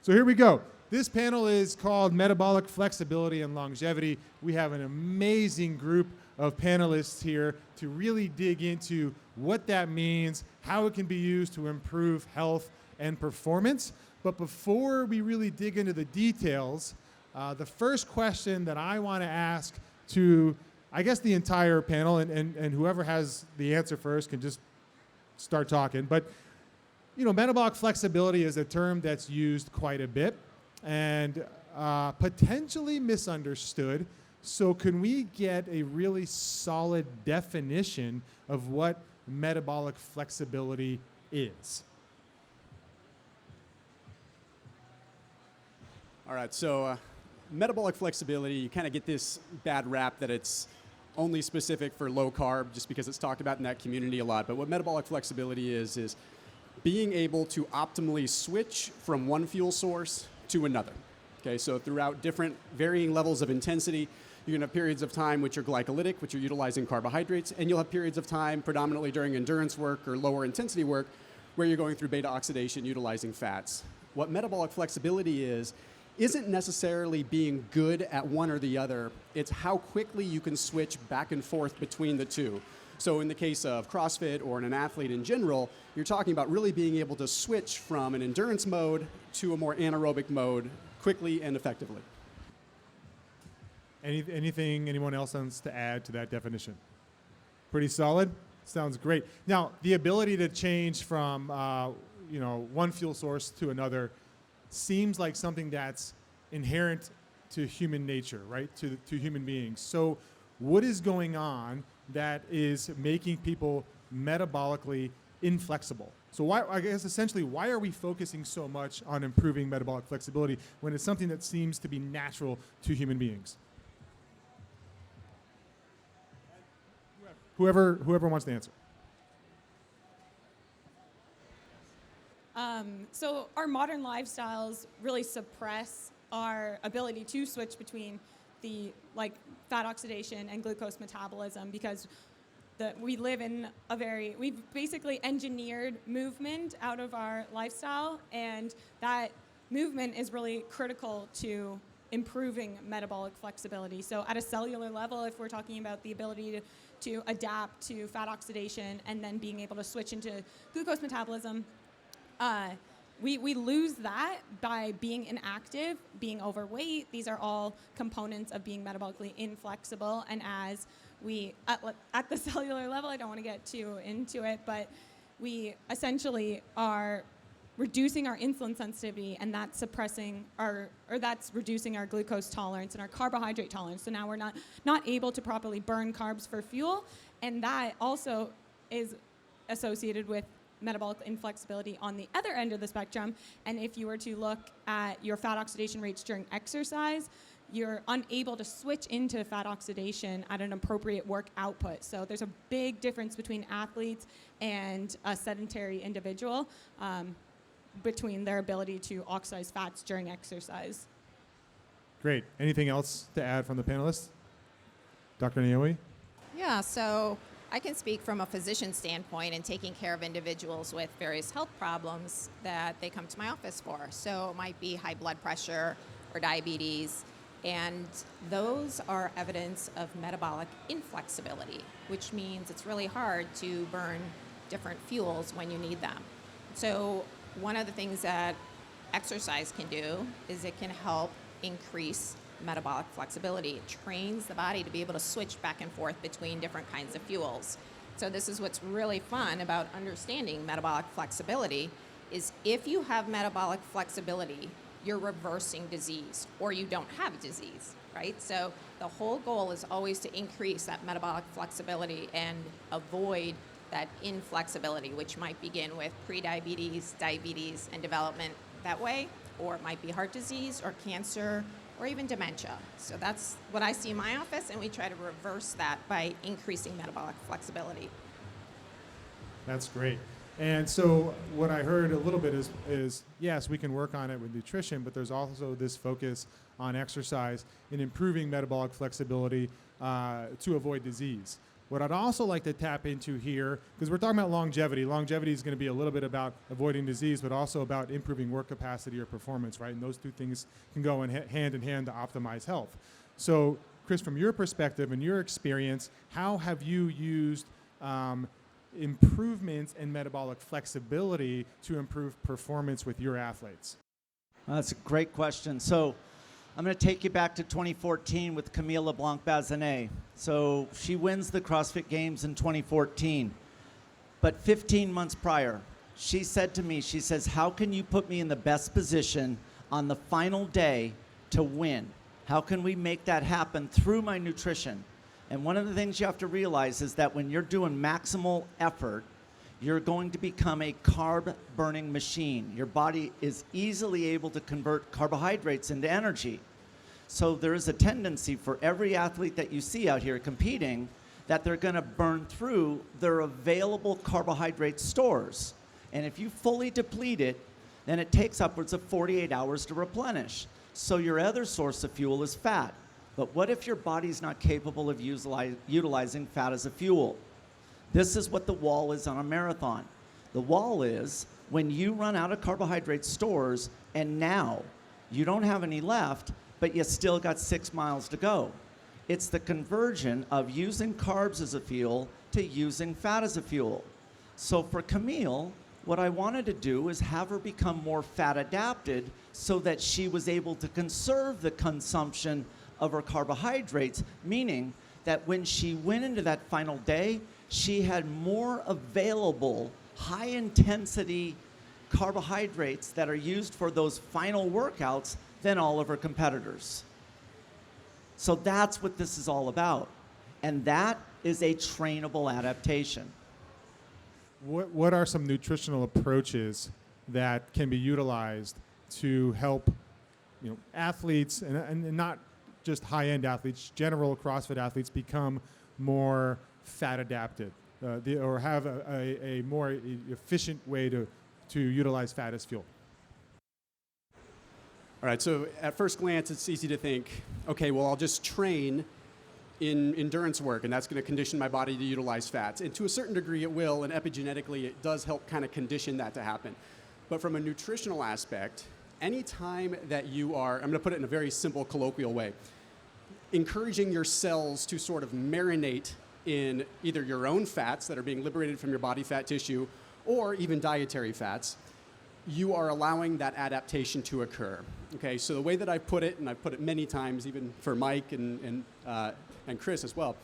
So here we go. This panel is called Metabolic Flexibility and Longevity. We have an amazing group of panelists here to really dig into what that means, how it can be used to improve health and performance. But before we really dig into the details, the first question that I want to ask to, I guess, the entire panel, and whoever has the answer first can just start talking. But, you know, metabolic flexibility is a term that's used quite a bit and potentially misunderstood. So can we get a really solid definition of what metabolic flexibility is? All right, so metabolic flexibility, you kind of get this bad rap that it's only specific for low carb just because it's talked about in that community a lot. But what metabolic flexibility is being able to optimally switch from one fuel source to another. Okay, so throughout different varying levels of intensity, you're going to have periods of time which are glycolytic, which are utilizing carbohydrates, and you'll have periods of time predominantly during endurance work or lower intensity work where you're going through beta oxidation utilizing fats. What metabolic flexibility isn't necessarily being good at one or the other. It's how quickly you can switch back and forth between the two. So in the case of CrossFit or in an athlete in general, you're talking about really being able to switch from an endurance mode to a more anaerobic mode quickly and effectively. Anything anyone else wants to add to that definition? Pretty solid? Sounds great. Now, the ability to change from one fuel source to another seems like something that's inherent to human nature, right? To human beings. So what is going on that is making people metabolically inflexible? So why are we focusing so much on improving metabolic flexibility when it's something that seems to be natural to human beings? Whoever wants to answer. So our modern lifestyles really suppress our ability to switch between the fat oxidation and glucose metabolism because we live in we've basically engineered movement out of our lifestyle, and that movement is really critical to improving metabolic flexibility. So at a cellular level, if we're talking about the ability to adapt to fat oxidation and then being able to switch into glucose metabolism, we lose that by being inactive, being overweight. These are all components of being metabolically inflexible. And as we, at the cellular level, I don't want to get too into it, but we essentially are reducing our insulin sensitivity, and that's that's reducing our glucose tolerance and our carbohydrate tolerance. So now we're not able to properly burn carbs for fuel, and that also is associated with metabolic inflexibility on the other end of the spectrum. And if you were to look at your fat oxidation rates during exercise, you're unable to switch into fat oxidation at an appropriate work output. So there's a big difference between athletes and a sedentary individual between their ability to oxidize fats during exercise. Great. Anything else to add from the panelists? Dr. Naomi? Yeah, so I can speak from a physician standpoint and taking care of individuals with various health problems that they come to my office for. So it might be high blood pressure or diabetes, and those are evidence of metabolic inflexibility, which means it's really hard to burn different fuels when you need them. So one of the things that exercise can do is it can help increase metabolic flexibility. It trains the body to be able to switch back and forth between different kinds of fuels. So this is what's really fun about understanding metabolic flexibility is if you have metabolic flexibility, you're reversing disease or you don't have disease, right? So the whole goal is always to increase that metabolic flexibility and avoid that inflexibility, which might begin with prediabetes, diabetes, and development that way, or it might be heart disease or cancer or even dementia. So that's what I see in my office, and we try to reverse that by increasing metabolic flexibility. That's great. And so what I heard a little bit is yes, we can work on it with nutrition, but there's also this focus on exercise in improving metabolic flexibility to avoid disease. What I'd also like to tap into here, because we're talking about longevity. Longevity is going to be a little bit about avoiding disease, but also about improving work capacity or performance, right? And those two things can go hand in hand to optimize health. So, Chris, from your perspective and your experience, how have you used improvements in metabolic flexibility to improve performance with your athletes? That's a great question. So I'm going to take you back to 2014 with Camille LeBlanc-Bazinet. So she wins the CrossFit Games in 2014. But 15 months prior, she said to me, she says, how can you put me in the best position on the final day to win? How can we make that happen through my nutrition? And one of the things you have to realize is that when you're doing maximal effort, you're going to become a carb-burning machine. Your body is easily able to convert carbohydrates into energy. So there is a tendency for every athlete that you see out here competing that they're going to burn through their available carbohydrate stores. And if you fully deplete it, then it takes upwards of 48 hours to replenish. So your other source of fuel is fat. But what if your body's not capable of utilizing fat as a fuel? This is what the wall is on a marathon. The wall is when you run out of carbohydrate stores and now you don't have any left, but you still got 6 miles to go. It's the conversion of using carbs as a fuel to using fat as a fuel. So for Camille, what I wanted to do is have her become more fat adapted so that she was able to conserve the consumption of her carbohydrates, meaning that when she went into that final day, she had more available high-intensity carbohydrates that are used for those final workouts than all of her competitors. So that's what this is all about. And that is a trainable adaptation. What are some nutritional approaches that can be utilized to help athletes, and not just high-end athletes, general CrossFit athletes, become more fat adapted or have a more efficient way to utilize fat as fuel? All right, so at first glance, it's easy to think, okay, well, I'll just train in endurance work, and that's going to condition my body to utilize fats. And to a certain degree, it will, and epigenetically, it does help kind of condition that to happen. But from a nutritional aspect, anytime that you are, I'm going to put it in a very simple, colloquial way, encouraging your cells to sort of marinate in either your own fats that are being liberated from your body fat tissue or even dietary fats, you are allowing that adaptation to occur. Okay, so the way that I put it, and I've put it many times, even for Mike and Chris as well,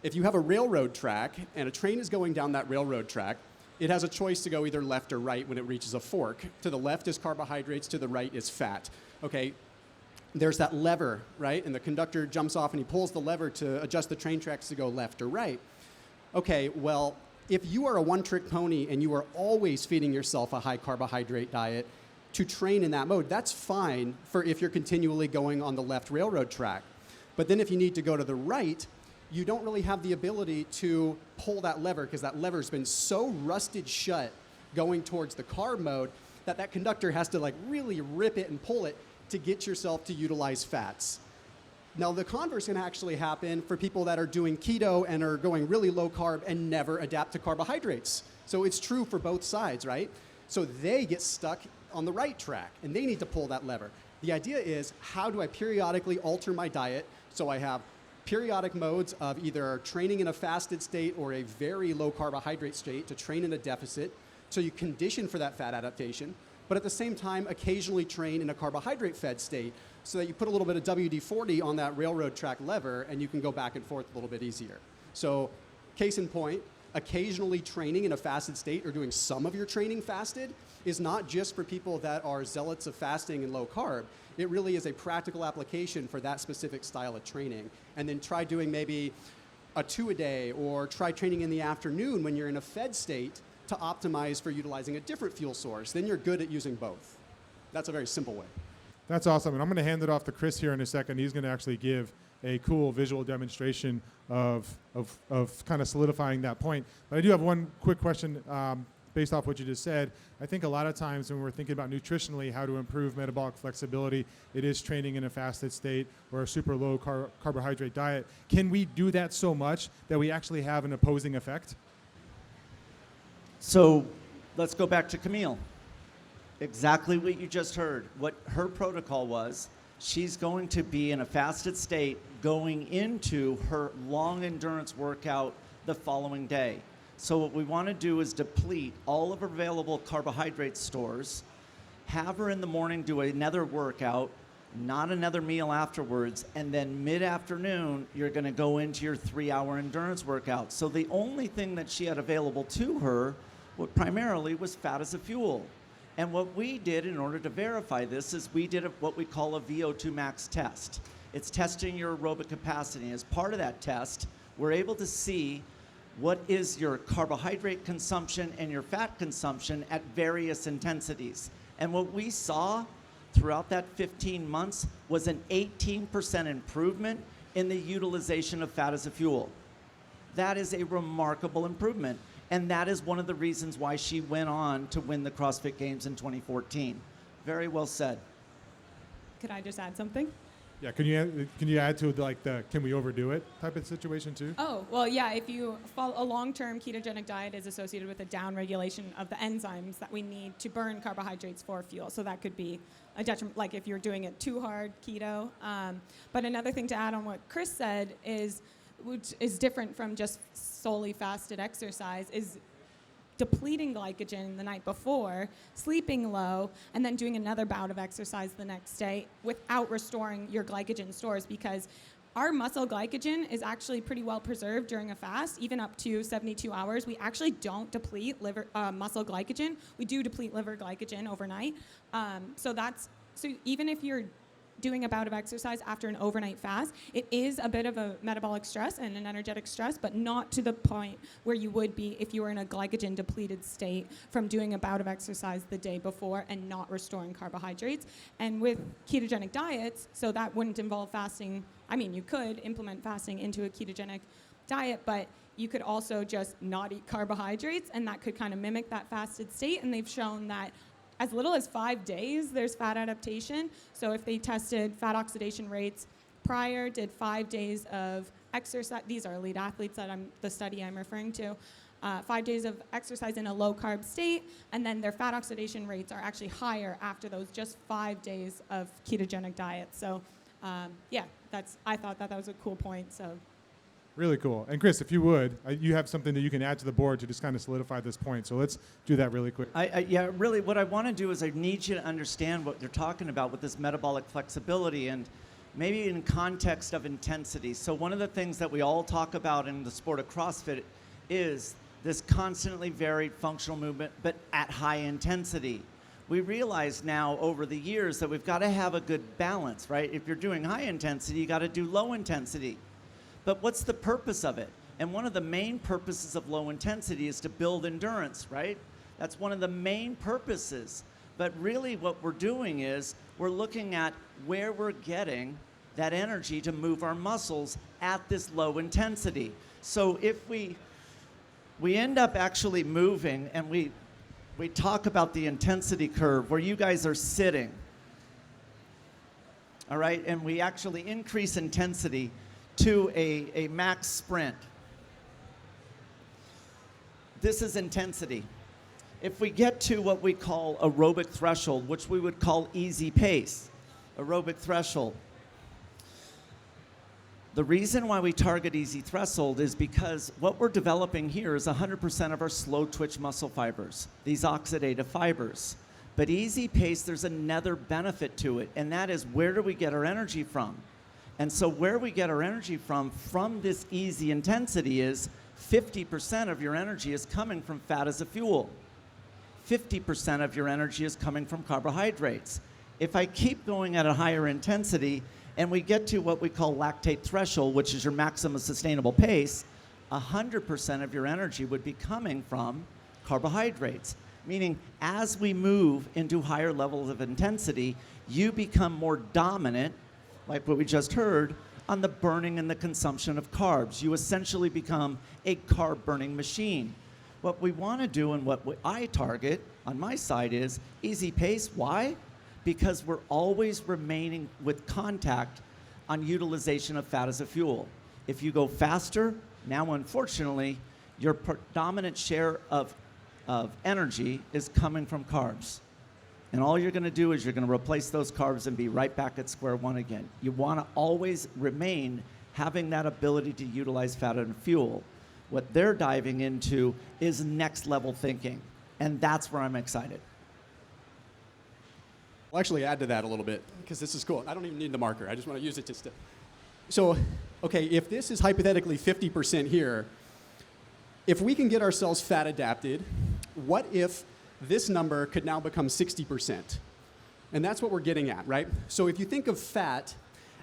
if you have a railroad track and a train is going down that railroad track, it has a choice to go either left or right when it reaches a fork. To the left is carbohydrates, to the right is fat. Okay, there's that lever, right? And the conductor jumps off and he pulls the lever to adjust the train tracks to go left or right. Okay, well, if you are a one-trick pony and you are always feeding yourself a high carbohydrate diet to train in that mode, that's fine for if you're continually going on the left railroad track. But then if you need to go to the right, you don't really have the ability to pull that lever because that lever's been so rusted shut going towards the carb mode that that conductor has to like really rip it and pull it to get yourself to utilize fats. Now, the converse can actually happen for people that are doing keto and are going really low carb and never adapt to carbohydrates. So it's true for both sides, right? So they get stuck on the right track and they need to pull that lever. The idea is, how do I periodically alter my diet so I have periodic modes of either training in a fasted state or a very low carbohydrate state to train in a deficit, so you condition for that fat adaptation, but at the same time occasionally train in a carbohydrate fed state so that you put a little bit of WD-40 on that railroad track lever and you can go back and forth a little bit easier. So case in point, occasionally training in a fasted state or doing some of your training fasted is not just for people that are zealots of fasting and low carb. It really is a practical application for that specific style of training. And then try doing maybe a 2 a day, or try training in the afternoon when you're in a fed state to optimize for utilizing a different fuel source. Then you're good at using both. That's a very simple way. That's awesome. And I'm going to hand it off to Chris here in a second. He's going to actually give a cool visual demonstration of kind of solidifying that point. But I do have one quick question based off what you just said, I think a lot of times when we're thinking about nutritionally how to improve metabolic flexibility, it is training in a fasted state or a super low carbohydrate diet. Can we do that so much that we actually have an opposing effect? So let's go back to Camille. Exactly what you just heard. What her protocol was, she's going to be in a fasted state going into her long endurance workout the following day. So what we want to do is deplete all of her available carbohydrate stores, have her in the morning do another workout, not another meal afterwards, and then mid-afternoon, you're going to go into your 3-hour endurance workout. So the only thing that she had available to her primarily was fat as a fuel. And what we did in order to verify this is we did what we call a Vo2 Max Test. It's testing your aerobic capacity. As part of that test, we're able to see what is your carbohydrate consumption and your fat consumption at various intensities. And what we saw throughout that 15 months was an 18% improvement in the utilization of fat as a fuel. That is a remarkable improvement. And that is one of the reasons why she went on to win the CrossFit Games in 2014. Very well said. Could I just add something? Yeah, can you add to like the can we overdo it type of situation too? Oh, well, yeah, if you follow a long-term ketogenic diet is associated with a downregulation of the enzymes that we need to burn carbohydrates for fuel. So that could be a detriment, like if you're doing it too hard, keto. But another thing to add on what Chris said is, which is different from just solely fasted exercise, is depleting glycogen the night before, sleeping low, and then doing another bout of exercise the next day without restoring your glycogen stores, because our muscle glycogen is actually pretty well preserved during a fast, even up to 72 hours. We actually don't deplete muscle glycogen. We do deplete liver glycogen overnight. So even if you're doing a bout of exercise after an overnight fast, it is a bit of a metabolic stress and an energetic stress, but not to the point where you would be if you were in a glycogen depleted state from doing a bout of exercise the day before and not restoring carbohydrates. And with ketogenic diets, so that wouldn't involve fasting. I mean, you could implement fasting into a ketogenic diet, but you could also just not eat carbohydrates, and that could kind of mimic that fasted state. And they've shown that as little as 5 days, there's fat adaptation. So if they tested fat oxidation rates prior, did 5 days of exercise, these are elite athletes the study I'm referring to, 5 days of exercise in a low carb state, and then their fat oxidation rates are actually higher after those just 5 days of ketogenic diet. So I thought that was a cool point. So. Really cool. And Chris, if you would, you have something that you can add to the board to just kind of solidify this point. So let's do that really quick. Really what I want to do is I need you to understand what you're talking about with this metabolic flexibility, and maybe in context of intensity. So one of the things that we all talk about in the sport of CrossFit is this constantly varied functional movement, but at high intensity. We realize now over the years that we've got to have a good balance, right? If you're doing high intensity, you got to do low intensity. But what's the purpose of it? And one of the main purposes of low intensity is to build endurance, right? That's one of the main purposes. But really what we're doing is we're looking at where we're getting that energy to move our muscles at this low intensity. So if we end up actually moving, and we talk about the intensity curve where you guys are sitting, all right? And we actually increase intensity to a max sprint. This is intensity. If we get to what we call aerobic threshold, which we would call easy pace, aerobic threshold. The reason why we target easy threshold is because what we're developing here is 100% of our slow twitch muscle fibers, these oxidative fibers. But easy pace, there's another benefit to it, and that is, where do we get our energy from? And so where we get our energy from this easy intensity, is 50% of your energy is coming from fat as a fuel. 50% of your energy is coming from carbohydrates. If I keep going at a higher intensity and we get to what we call lactate threshold, which is your maximum sustainable pace, 100% of your energy would be coming from carbohydrates. Meaning, as we move into higher levels of intensity, you become more dominant, like what we just heard, on the burning and the consumption of carbs. You essentially become a carb burning machine. What we want to do and what I target on my side is easy pace. Why? Because we're always remaining with contact on utilization of fat as a fuel. If you go faster, now unfortunately, your predominant share of energy is coming from carbs. And all you're going to do is you're going to replace those carbs and be right back at square one again. You want to always remain having that ability to utilize fat and fuel. What they're diving into is next level thinking. And that's where I'm excited. I'll actually add to that a little bit because this is cool. I don't even need the marker. I just want to use it just to. So, okay, if this is hypothetically 50% here, if we can get ourselves fat adapted, what if this number could now become 60%? And that's what we're getting at, right? So if you think of fat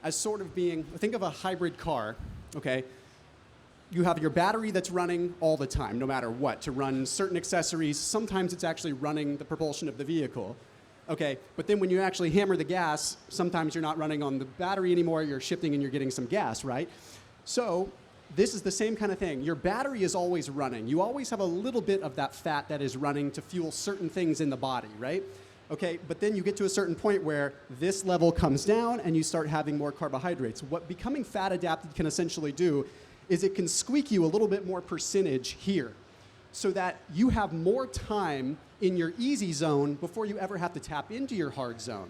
as sort of being, think of a hybrid car, okay? You have your battery that's running all the time, no matter what, to run certain accessories. Sometimes it's actually running the propulsion of the vehicle. Okay, but then when you actually hammer the gas, sometimes you're not running on the battery anymore, you're shifting and you're getting some gas, right? So this is the same kind of thing. Your battery is always running. You always have a little bit of that fat that is running to fuel certain things in the body, right? Okay, but then you get to a certain point where this level comes down and you start having more carbohydrates. What becoming fat adapted can essentially do is it can squeak you a little bit more percentage here so that you have more time in your easy zone before you ever have to tap into your hard zone.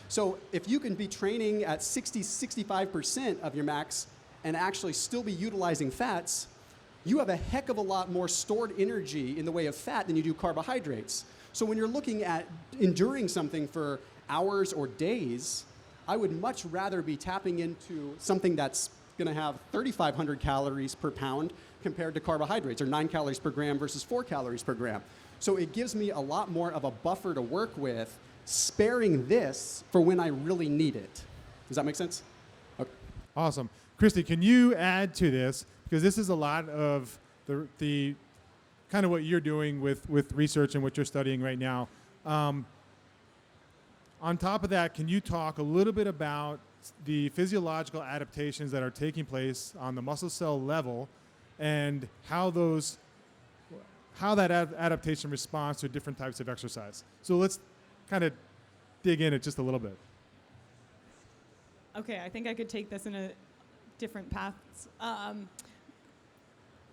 So if you can be training at 65% of your max and actually still be utilizing fats, you have a heck of a lot more stored energy in the way of fat than you do carbohydrates. So when you're looking at enduring something for hours or days, I would much rather be tapping into something that's going to have 3,500 calories per pound compared to carbohydrates, or 9 calories per gram versus 4 calories per gram. So it gives me a lot more of a buffer to work with, sparing this for when I really need it. Does that make sense? Okay. Awesome. Kristi, can you add to this? Because this is a lot of the kind of what you're doing with research and what you're studying right now. On top of that, can you talk a little bit about the physiological adaptations that are taking place on the muscle cell level and how that adaptation responds to different types of exercise? So let's kind of dig in it just a little bit. Okay, I think I could take this in a different paths.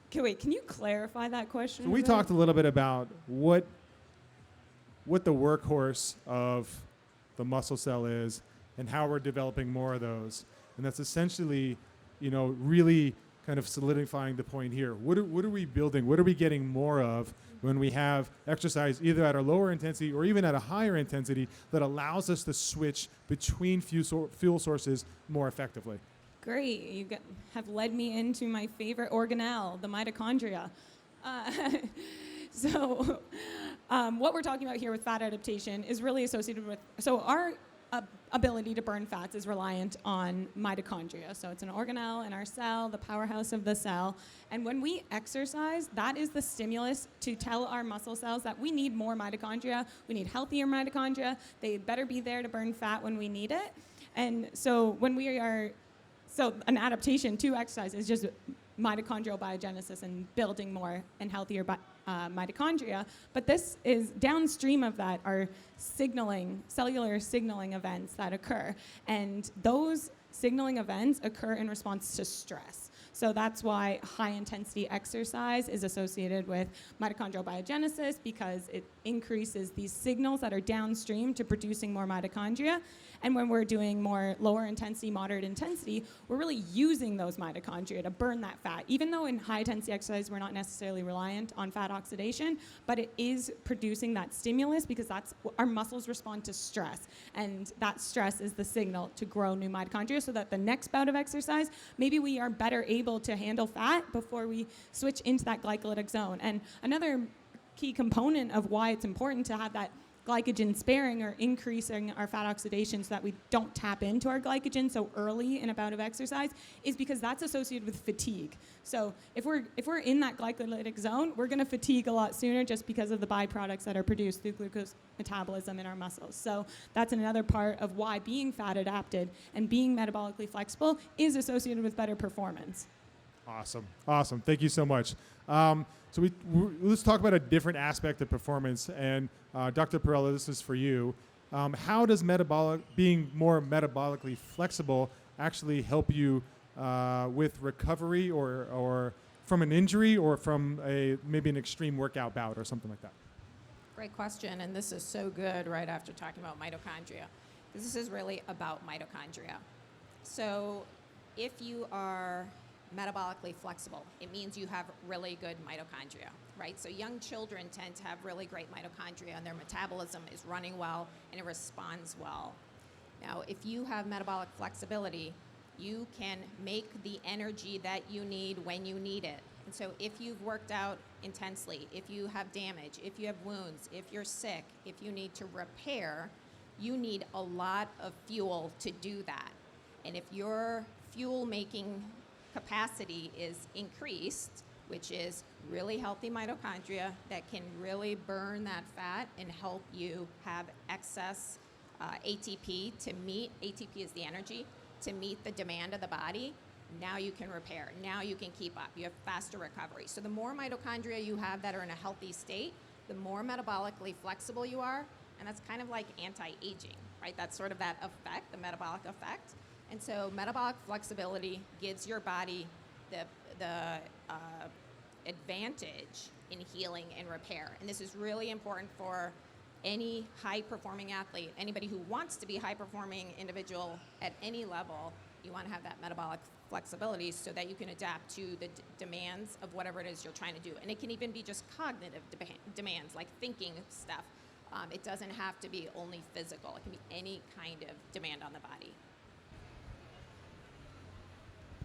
Okay, wait, can you clarify that question? So we talked a little bit about what the workhorse of the muscle cell is and how we're developing more of those. And that's essentially, really kind of solidifying the point here. What are we building? What are we getting more of when we have exercise either at a lower intensity or even at a higher intensity that allows us to switch between fuel sources more effectively? Great, you have led me into my favorite organelle, the mitochondria. So what we're talking about here with fat adaptation is really associated with, so our ability to burn fats is reliant on mitochondria. So it's an organelle in our cell, the powerhouse of the cell. And when we exercise, that is the stimulus to tell our muscle cells that we need more mitochondria, we need healthier mitochondria, they better be there to burn fat when we need it. And so so an adaptation to exercise is just mitochondrial biogenesis and building more and healthier mitochondria. But this is downstream of that are cellular signaling events that occur. And those signaling events occur in response to stress. So that's why high intensity exercise is associated with mitochondrial biogenesis, because it increases these signals that are downstream to producing more mitochondria. And when we're doing more lower intensity, moderate intensity, we're really using those mitochondria to burn that fat. Even though in high intensity exercise, we're not necessarily reliant on fat oxidation, but it is producing that stimulus because that's our muscles respond to stress. And that stress is the signal to grow new mitochondria so that the next bout of exercise, maybe we are better able to handle fat before we switch into that glycolytic zone. And another key component of why it's important to have that glycogen sparing or increasing our fat oxidation so that we don't tap into our glycogen so early in a bout of exercise is because that's associated with fatigue. So if we're in that glycolytic zone, we're going to fatigue a lot sooner just because of the byproducts that are produced through glucose metabolism in our muscles. So that's another part of why being fat adapted and being metabolically flexible is associated with better performance. Awesome. Awesome. Thank you so much. Let's talk about a different aspect of performance. And Dr. Parrella, this is for you. How does being more metabolically flexible actually help you with recovery or from an injury or from maybe an extreme workout bout or something like that? Great question, and this is so good right after talking about mitochondria. This is really about mitochondria. So if you are metabolically flexible, it means you have really good mitochondria, right? So young children tend to have really great mitochondria, and their metabolism is running well, and it responds well. Now, if you have metabolic flexibility, you can make the energy that you need when you need it. And so if you've worked out intensely, if you have damage, if you have wounds, if you're sick, if you need to repair, you need a lot of fuel to do that. And if your fuel-making capacity is increased, which is really healthy mitochondria that can really burn that fat and help you have excess ATP ATP is the energy, to meet the demand of the body, now you can repair. Now you can keep up. You have faster recovery. So the more mitochondria you have that are in a healthy state, the more metabolically flexible you are, and that's kind of like anti-aging, right? That's sort of that effect, the metabolic effect. And so metabolic flexibility gives your body the advantage in healing and repair. And this is really important for any high-performing athlete, anybody who wants to be a high-performing individual at any level. You want to have that metabolic flexibility so that you can adapt to the demands of whatever it is you're trying to do. And it can even be just cognitive demands, like thinking stuff. It doesn't have to be only physical. It can be any kind of demand on the body.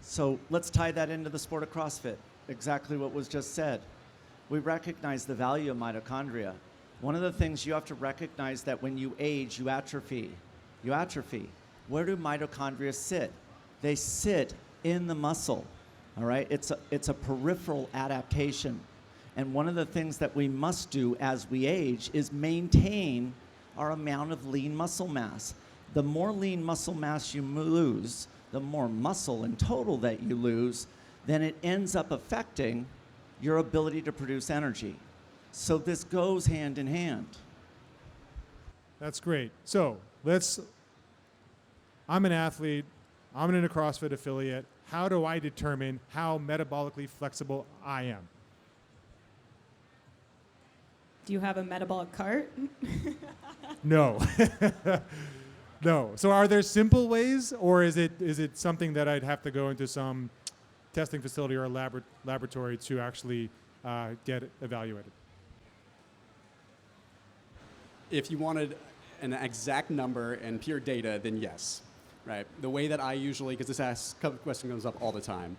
So let's tie that into the sport of CrossFit, exactly what was just said. We recognize the value of mitochondria. One of the things you have to recognize that when you age, you atrophy. You atrophy. Where do mitochondria sit? They sit in the muscle, all right? It's a peripheral adaptation. And one of the things that we must do as we age is maintain our amount of lean muscle mass. The more lean muscle mass you lose, the more muscle in total that you lose, then it ends up affecting your ability to produce energy. So this goes hand in hand. That's great. So I'm an athlete. I'm in a CrossFit affiliate. How do I determine how metabolically flexible I am? Do you have a metabolic cart? No. No. So are there simple ways, or is it something that I'd have to go into some testing facility or a laboratory to actually get it evaluated? If you wanted an exact number and pure data, then yes, right? The way that I usually, because this question comes up all the time,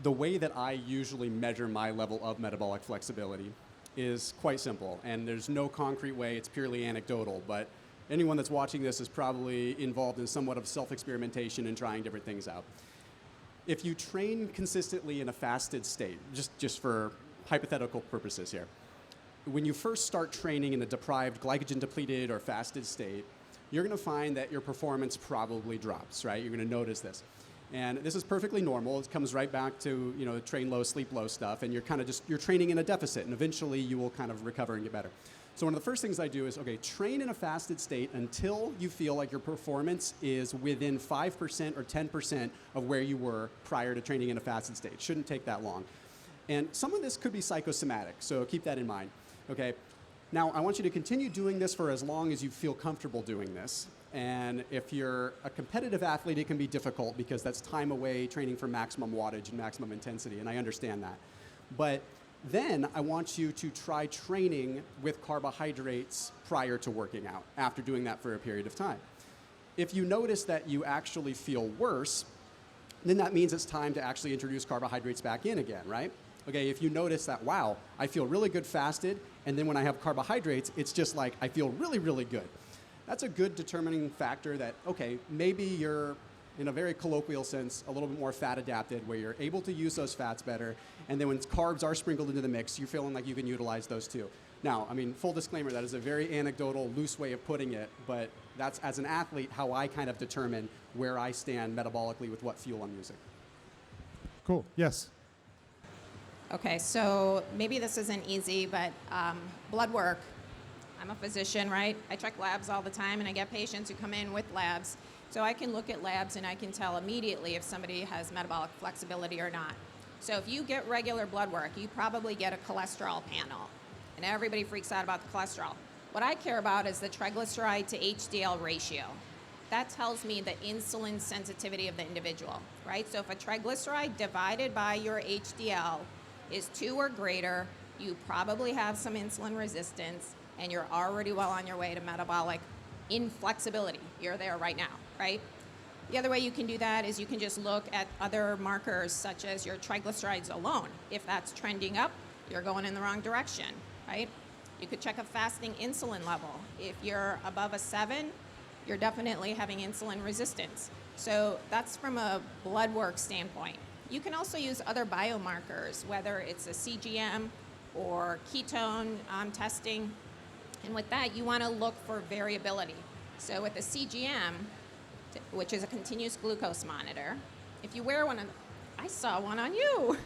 the way that I usually measure my level of metabolic flexibility is quite simple, and there's no concrete way, it's purely anecdotal, but anyone that's watching this is probably involved in somewhat of self-experimentation and trying different things out. If you train consistently in a fasted state, just for hypothetical purposes here, when you first start training in a deprived, glycogen-depleted or fasted state, you're going to find that your performance probably drops, right? You're going to notice this. And this is perfectly normal. It comes right back to, train low, sleep low stuff, and you're training in a deficit, and eventually you will kind of recover and get better. So one of the first things I do is, train in a fasted state until you feel like your performance is within 5% or 10% of where you were prior to training in a fasted state. It shouldn't take that long. And some of this could be psychosomatic, so keep that in mind. Okay. Now, I want you to continue doing this for as long as you feel comfortable doing this. And if you're a competitive athlete, it can be difficult because that's time away training for maximum wattage and maximum intensity, and I understand that. But then I want you to try training with carbohydrates prior to working out, after doing that for a period of time. If you notice that you actually feel worse, then that means it's time to actually introduce carbohydrates back in again, right? Okay, if you notice that, wow, I feel really good fasted, and then when I have carbohydrates, it's just like I feel really, really good. That's a good determining factor that, maybe you're, in a very colloquial sense, a little bit more fat adapted, where you're able to use those fats better, and then when carbs are sprinkled into the mix, you're feeling like you can utilize those too. Now, full disclaimer, that is a very anecdotal, loose way of putting it, but that's, as an athlete, how I kind of determine where I stand metabolically with what fuel I'm using. Cool. Yes. Okay, so maybe this isn't easy, but blood work. I'm a physician, right? I check labs all the time, and I get patients who come in with labs. So I can look at labs, and I can tell immediately if somebody has metabolic flexibility or not. So if you get regular blood work, you probably get a cholesterol panel. And everybody freaks out about the cholesterol. What I care about is the triglyceride to HDL ratio. That tells me the insulin sensitivity of the individual, right? So if a triglyceride divided by your HDL is 2 or greater, you probably have some insulin resistance, and you're already well on your way to metabolic inflexibility. You're there right now, right? The other way you can do that is you can just look at other markers such as your triglycerides alone. If that's trending up, you're going in the wrong direction, right? You could check a fasting insulin level. If you're above a 7, you're definitely having insulin resistance. So that's from a blood work standpoint. You can also use other biomarkers, whether it's a CGM or ketone testing. And with that, you want to look for variability. So with a CGM, which is a continuous glucose monitor, if you wear one, I saw one on you.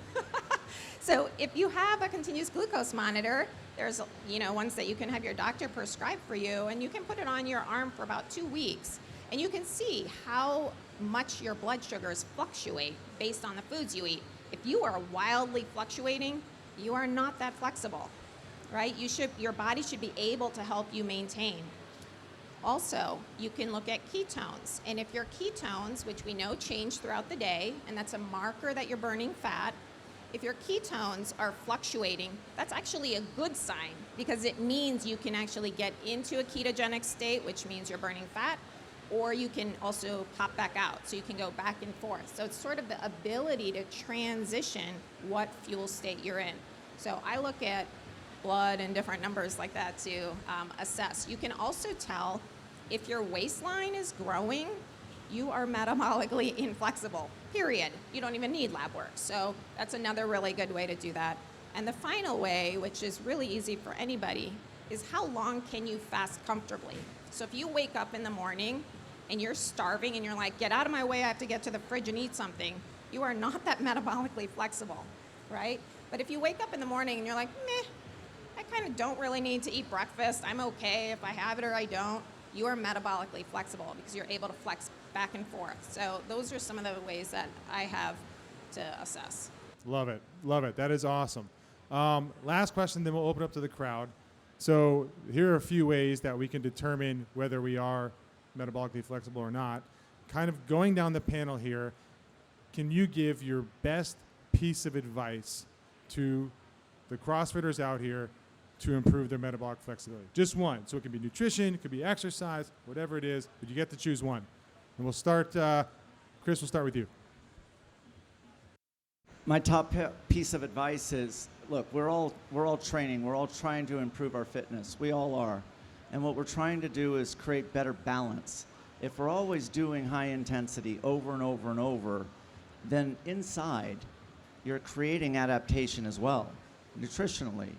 So if you have a continuous glucose monitor, there's ones that you can have your doctor prescribe for you, and you can put it on your arm for about 2 weeks, and you can see how much your blood sugars fluctuate based on the foods you eat. If you are wildly fluctuating, you are not that flexible, right? Your body should be able to help you maintain. Also, you can look at ketones, and if your ketones, which we know change throughout the day, and that's a marker that you're burning fat, if your ketones are fluctuating, that's actually a good sign, because it means you can actually get into a ketogenic state, which means you're burning fat, or you can also pop back out, so you can go back and forth. So it's sort of the ability to transition what fuel state you're in. So I look at blood and different numbers like that to assess. You can also tell if your waistline is growing, you are metabolically inflexible, period. You don't even need lab work. So that's another really good way to do that. And the final way, which is really easy for anybody, is how long can you fast comfortably? So if you wake up in the morning and you're starving and you're like, get out of my way, I have to get to the fridge and eat something, you are not that metabolically flexible, right? But if you wake up in the morning and you're like, meh, I kind of don't really need to eat breakfast, I'm okay if I have it or I don't, you are metabolically flexible because you're able to flex back and forth. So those are some of the ways that I have to assess. Love it. Love it. That is awesome. Last question, then we'll open up to the crowd. So here are a few ways that we can determine whether we are metabolically flexible or not. Kind of going down the panel here, can you give your best piece of advice to the CrossFitters out here to improve their metabolic flexibility? Just one. So it could be nutrition, it could be exercise, whatever it is, but you get to choose one. And we'll start, Chris, we'll start with you. My top piece of advice is, look, we're all training. We're all trying to improve our fitness. We all are. And what we're trying to do is create better balance. If we're always doing high intensity over and over and over, then inside you're creating adaptation as well, nutritionally.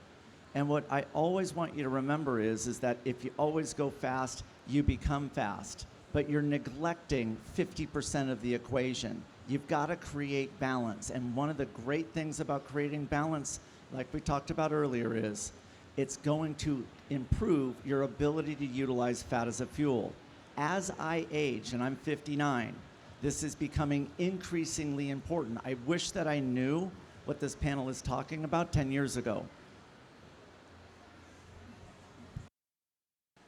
And what I always want you to remember is that if you always go fast, you become fast. But you're neglecting 50% of the equation. You've got to create balance. And one of the great things about creating balance, like we talked about earlier, is it's going to improve your ability to utilize fat as a fuel. As I age, and I'm 59, this is becoming increasingly important. I wish that I knew what this panel is talking about 10 years ago.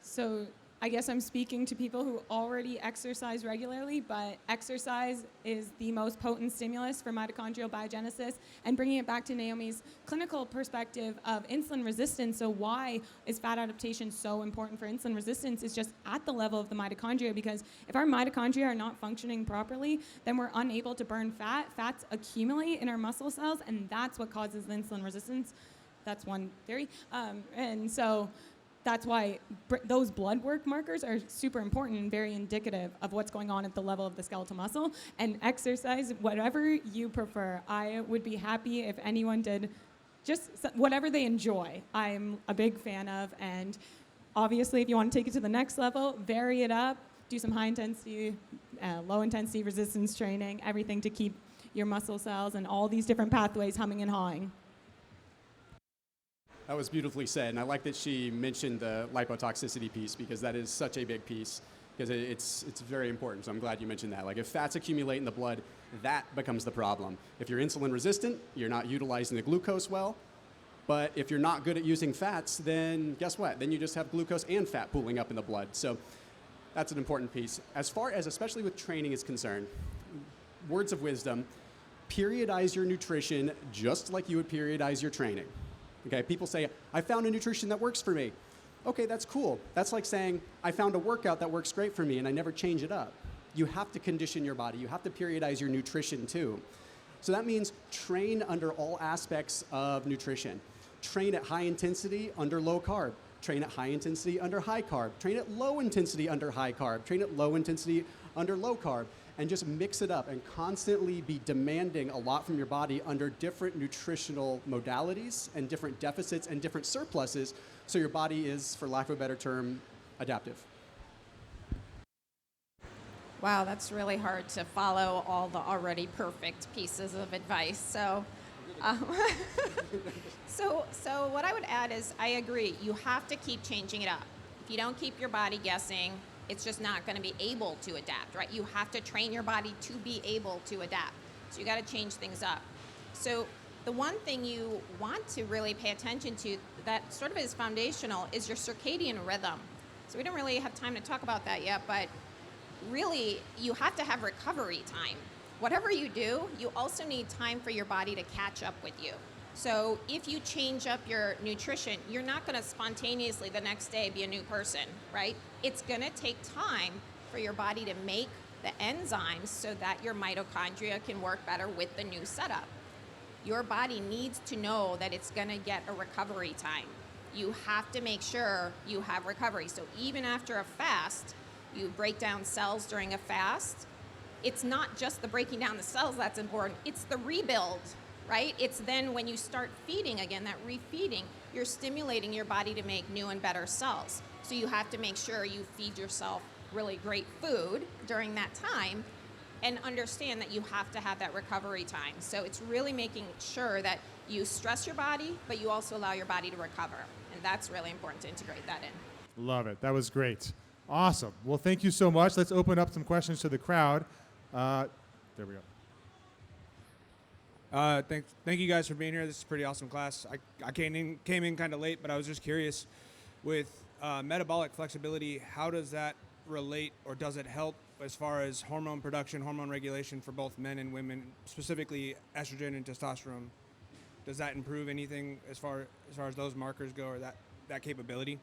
So I guess I'm speaking to people who already exercise regularly, but exercise is the most potent stimulus for mitochondrial biogenesis. And bringing it back to Naomi's clinical perspective of insulin resistance, so why is fat adaptation so important for insulin resistance is just at the level of the mitochondria, because if our mitochondria are not functioning properly, then we're unable to burn fat. Fats accumulate in our muscle cells, and that's what causes the insulin resistance. That's one theory. And so that's why those blood work markers are super important and very indicative of what's going on at the level of the skeletal muscle. And exercise, whatever you prefer. I would be happy if anyone did just whatever they enjoy. I'm a big fan of. And obviously, if you want to take it to the next level, vary it up, do some high intensity, low intensity resistance training, everything to keep your muscle cells and all these different pathways humming and hawing. That was beautifully said, and I like that she mentioned the lipotoxicity piece because that is such a big piece because it's very important. So I'm glad you mentioned that. Like if fats accumulate in the blood, that becomes the problem. If you're insulin resistant, you're not utilizing the glucose well. But if you're not good at using fats, then guess what? Then you just have glucose and fat pooling up in the blood. So that's an important piece. As far as especially with training is concerned, words of wisdom, periodize your nutrition just like you would periodize your training. Okay, people say, I found a nutrition that works for me. Okay, that's cool. That's like saying, I found a workout that works great for me and I never change it up. You have to condition your body. You have to periodize your nutrition too. So that means train under all aspects of nutrition. Train at high intensity under low carb. Train at high intensity under high carb. Train at low intensity under high carb. Train at low intensity under low carb. And just mix it up and constantly be demanding a lot from your body under different nutritional modalities and different deficits and different surpluses so your body is, for lack of a better term, adaptive. Wow, that's really hard to follow all the already perfect pieces of advice. So what I would add is I agree. You have to keep changing it up. If you don't keep your body guessing, it's just not going to be able to adapt, right? You have to train your body to be able to adapt. So you got to change things up. So the one thing you want to really pay attention to that sort of is foundational is your circadian rhythm. So we don't really have time to talk about that yet, but really you have to have recovery time. Whatever you do, you also need time for your body to catch up with you. So if you change up your nutrition, you're not going to spontaneously the next day be a new person, right? It's going to take time for your body to make the enzymes so that your mitochondria can work better with the new setup. Your body needs to know that it's going to get a recovery time. You have to make sure you have recovery. So even after a fast, you break down cells during a fast. It's not just the breaking down the cells that's important, it's the rebuild. Right? It's then when you start feeding again, that refeeding, you're stimulating your body to make new and better cells. So you have to make sure you feed yourself really great food during that time and understand that you have to have that recovery time. So it's really making sure that you stress your body, but you also allow your body to recover. And that's really important to integrate that in. Love it. That was great. Awesome. Well, thank you so much. Let's open up some questions to the crowd. There we go. Thank you guys for being here. This is a pretty awesome class. I came in kind of late, but I was just curious with metabolic flexibility, how does that relate or does it help as far as hormone production, hormone regulation for both men and women, specifically estrogen and testosterone? Does that improve anything as far as those markers go or that capability?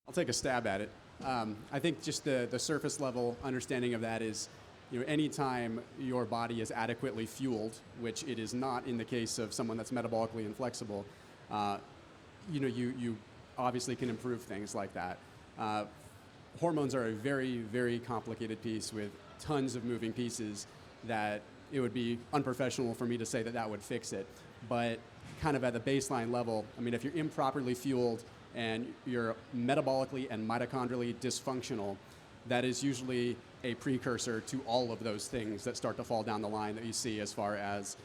I'll take a stab at it. I think just the surface level understanding of that is, anytime your body is adequately fueled, which it is not in the case of someone that's metabolically inflexible, you obviously can improve things like that. Hormones are a very, very complicated piece with tons of moving pieces that it would be unprofessional for me to say that would fix it. But kind of at the baseline level, if you're improperly fueled and you're metabolically and mitochondrially dysfunctional, that is usually a precursor to all of those things that start to fall down the line that you see as far as,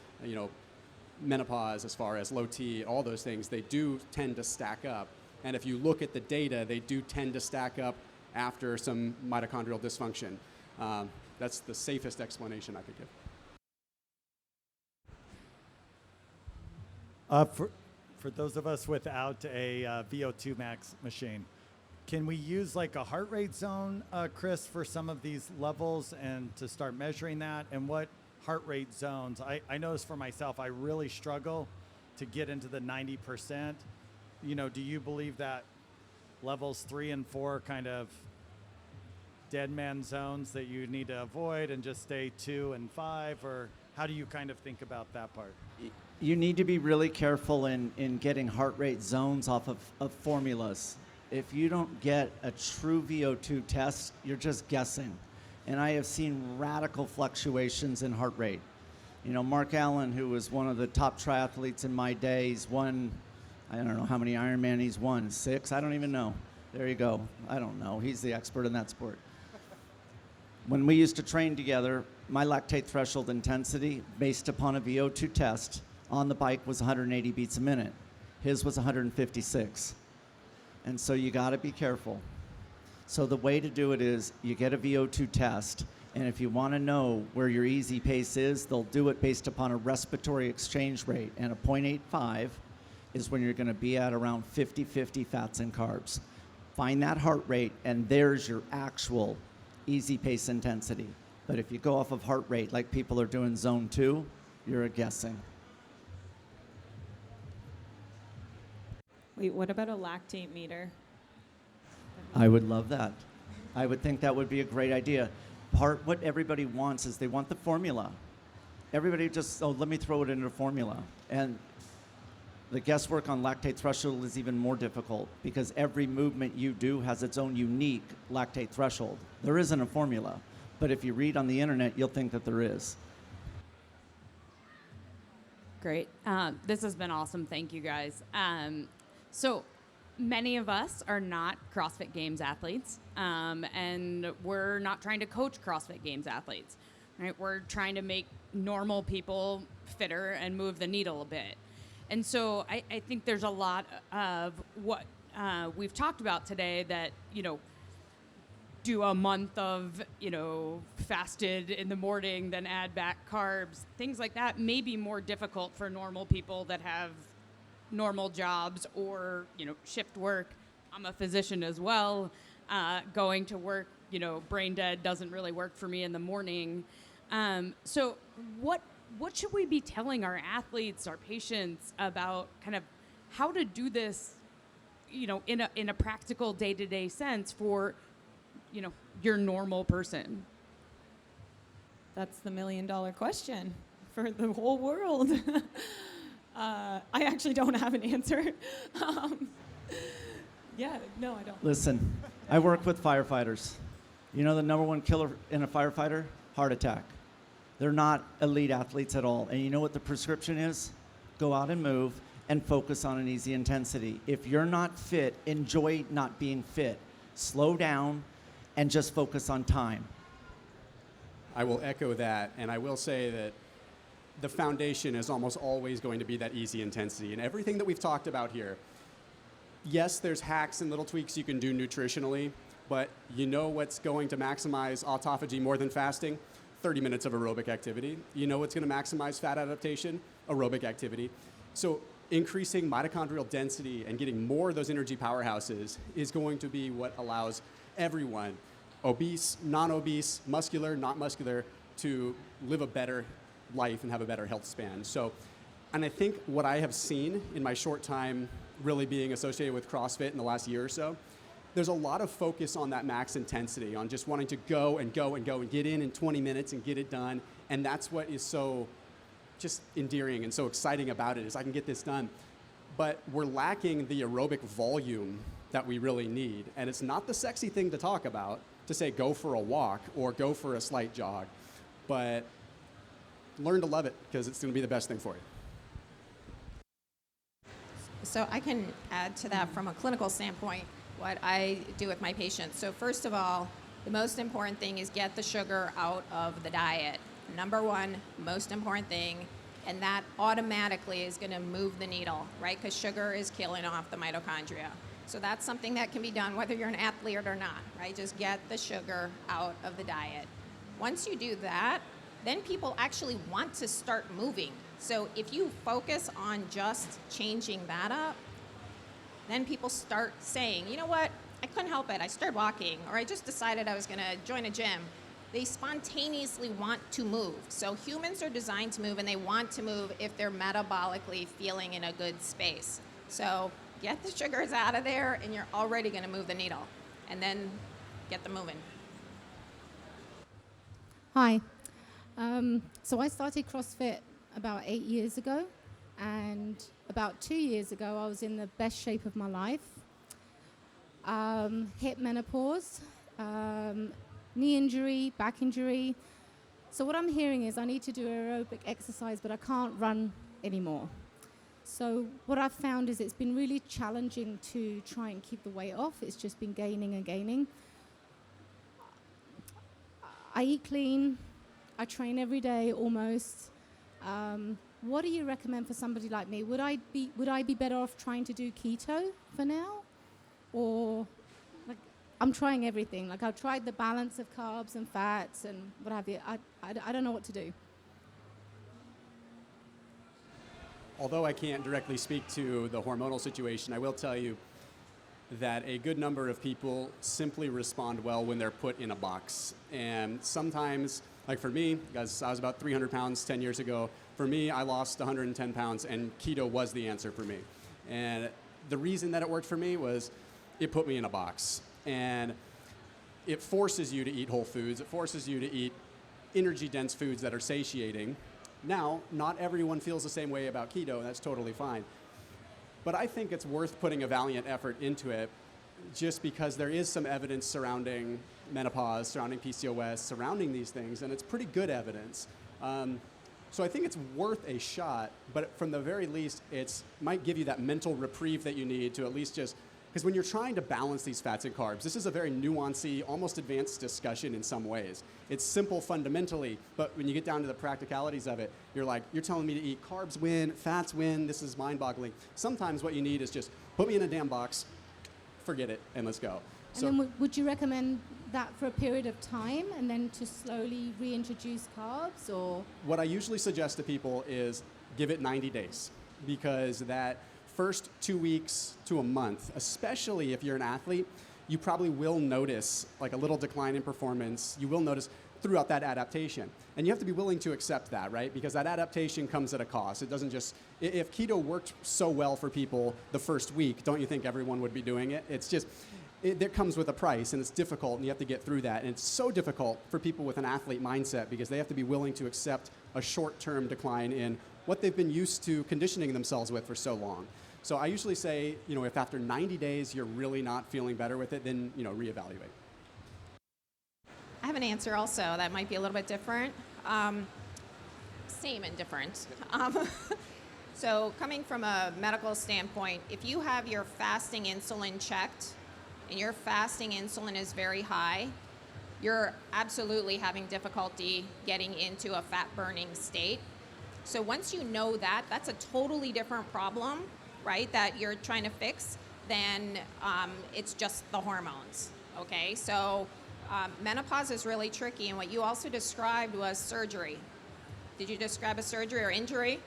menopause, as far as low T, all those things, they do tend to stack up. And if you look at the data, they do tend to stack up after some mitochondrial dysfunction. That's the safest explanation I could give. For those of us without a Vo2 Max machine, can we use like a heart rate zone, Chris, for some of these levels and to start measuring that? And what heart rate zones? I noticed for myself, I really struggle to get into the 90%. Do you believe that levels 3 and 4 kind of dead man zones that you need to avoid and just stay 2 and 5? Or how do you kind of think about that part? You need to be really careful in getting heart rate zones off of formulas. If you don't get a true Vo2 test, you're just guessing. And I have seen radical fluctuations in heart rate. Mark Allen, who was one of the top triathletes in my days, won, I don't know how many Ironman he's won, 6? I don't even know. There you go. I don't know. He's the expert in that sport. When we used to train together, my lactate threshold intensity, based upon a Vo2 test, on the bike was 180 beats a minute. His was 156. And so you got to be careful. So the way to do it is you get a Vo2 test, and if you want to know where your easy pace is, they'll do it based upon a respiratory exchange rate, and a 0.85 is when you're going to be at around 50-50 fats and carbs. Find that heart rate, and there's your actual easy pace intensity. But if you go off of heart rate like people are doing zone 2, you're guessing. Wait, what about a lactate meter? I would love that. I would think that would be a great idea. What everybody wants is they want the formula. Everybody just, let me throw it into a formula. And the guesswork on lactate threshold is even more difficult because every movement you do has its own unique lactate threshold. There isn't a formula, but if you read on the internet, you'll think that there is. Great. This has been awesome. Thank you, guys. So many of us are not CrossFit Games athletes, and we're not trying to coach CrossFit Games athletes. Right? We're trying to make normal people fitter and move the needle a bit. And so I think there's a lot of what we've talked about today that, do a month of, fasted in the morning, then add back carbs. Things like that may be more difficult for normal people that have normal jobs or, shift work. I'm a physician as well. Going to work, brain dead doesn't really work for me in the morning. So what should we be telling our athletes, our patients about kind of how to do this, in a practical day-to-day sense for, your normal person? That's the $1 million question for the whole world. I actually don't have an answer. Yeah, no, I don't. Listen, I work with firefighters. You know the number one killer in a firefighter? Heart attack. They're not elite athletes at all. And you know what the prescription is? Go out and move and focus on an easy intensity. If you're not fit, enjoy not being fit. Slow down and just focus on time. I will echo that, and I will say that the foundation is almost always going to be that easy intensity. And everything that we've talked about here, yes, there's hacks and little tweaks you can do nutritionally, but you know what's going to maximize autophagy more than fasting? 30 minutes of aerobic activity. You know what's going to maximize fat adaptation? Aerobic activity. So increasing mitochondrial density and getting more of those energy powerhouses is going to be what allows everyone, obese, non-obese, muscular, not muscular, to live a better life and have a better health span. So, and I think what I have seen in my short time really being associated with CrossFit in the last year or so, there's a lot of focus on that max intensity, on just wanting to go and go and go and get in 20 minutes and get it done. And that's what is so just endearing and so exciting about it, is I can get this done. But we're lacking the aerobic volume that we really need. And it's not the sexy thing to talk about, to say go for a walk or go for a slight jog. But learn to love it, because it's going to be the best thing for you. So I can add to that from a clinical standpoint, what I do with my patients. So first of all, the most important thing is get the sugar out of the diet. Number one, most important thing, and that automatically is going to move the needle, right? Because sugar is killing off the mitochondria. So that's something that can be done whether you're an athlete or not, right? Just get the sugar out of the diet. Once you do that, then people actually want to start moving. So if you focus on just changing that up, then people start saying, you know what, I couldn't help it. I started walking, or I just decided I was going to join a gym. They spontaneously want to move. So humans are designed to move, and they want to move if they're metabolically feeling in a good space. So get the sugars out of there, and you're already going to move the needle. And then get them moving. Hi. So I started CrossFit about 8 years ago, and about 2 years ago I was in the best shape of my life. Hit menopause, knee injury, back injury. So what I'm hearing is I need to do aerobic exercise, but I can't run anymore. So what I've found is it's been really challenging to try and keep the weight off. It's just been gaining and gaining. I eat clean. I train every day almost. what do you recommend for somebody like me? Would I be better off trying to do keto for now? Or like I'm trying everything. Like I've tried the balance of carbs and fats and what have you. I don't know what to do. Although I can't directly speak to the hormonal situation, I will tell you that a good number of people simply respond well when they're put in a box. And sometimes, like for me, because I was about 300 pounds 10 years ago, for me, I lost 110 pounds, and keto was the answer for me. And the reason that it worked for me was it put me in a box. And it forces you to eat whole foods. It forces you to eat energy-dense foods that are satiating. Now, not everyone feels the same way about keto, and that's totally fine. But I think it's worth putting a valiant effort into it just because there is some evidence surrounding menopause, surrounding PCOS, surrounding these things, and it's pretty good evidence. So I think it's worth a shot, but from the very least, it might give you that mental reprieve that you need to at least just, because when you're trying to balance these fats and carbs, this is a very nuanced, almost advanced discussion in some ways. It's simple fundamentally, but when you get down to the practicalities of it, you're telling me to eat carbs win, fats win, this is mind-boggling. Sometimes what you need is just put me in a damn box, forget it, and let's go. And then would you recommend that for a period of time and then to slowly reintroduce carbs, or? What I usually suggest to people is give it 90 days, because that first 2 weeks to a month, especially if you're an athlete, you probably will notice like a little decline in performance. You will notice throughout that adaptation. And you have to be willing to accept that, right? Because that adaptation comes at a cost. It doesn't just, if keto worked so well for people the first week, don't you think everyone would be doing it? It's just, it comes with a price, and it's difficult, and you have to get through that. And it's so difficult for people with an athlete mindset because they have to be willing to accept a short-term decline in what they've been used to conditioning themselves with for so long. So I usually say, if after 90 days you're really not feeling better with it, then, reevaluate. I have an answer also that might be a little bit different. Same and different. So coming from a medical standpoint, if you have your fasting insulin checked and your fasting insulin is very high, you're absolutely having difficulty getting into a fat burning state. So once you know that, that's a totally different problem, right, that you're trying to fix than it's just the hormones, okay? So menopause is really tricky, and what you also described was surgery. Did you describe a surgery or injury?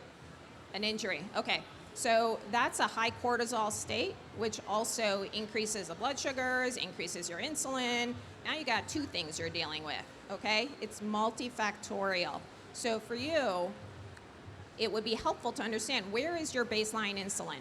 An injury, okay. So that's a high cortisol state, which also increases the blood sugars, increases your insulin. Now you got two things you're dealing with, okay? It's multifactorial. So for you, it would be helpful to understand where is your baseline insulin,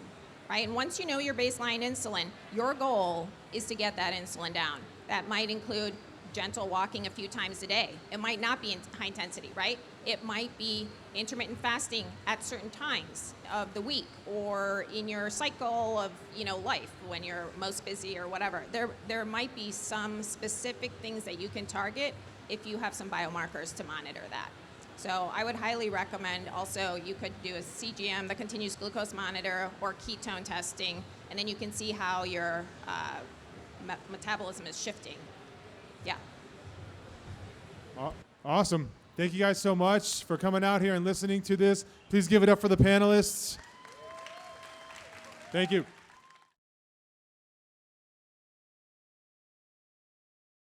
right? And once you know your baseline insulin, your goal is to get that insulin down. That might include gentle walking a few times a day. It might not be in high intensity, right? It might be intermittent fasting at certain times of the week or in your cycle of, life when you're most busy or whatever. There might be some specific things that you can target if you have some biomarkers to monitor that. So I would highly recommend also you could do a CGM, the continuous glucose monitor, or ketone testing, and then you can see how your metabolism is shifting. Yeah. Awesome. Thank you guys so much for coming out here and listening to this. Please give it up for the panelists. Thank you.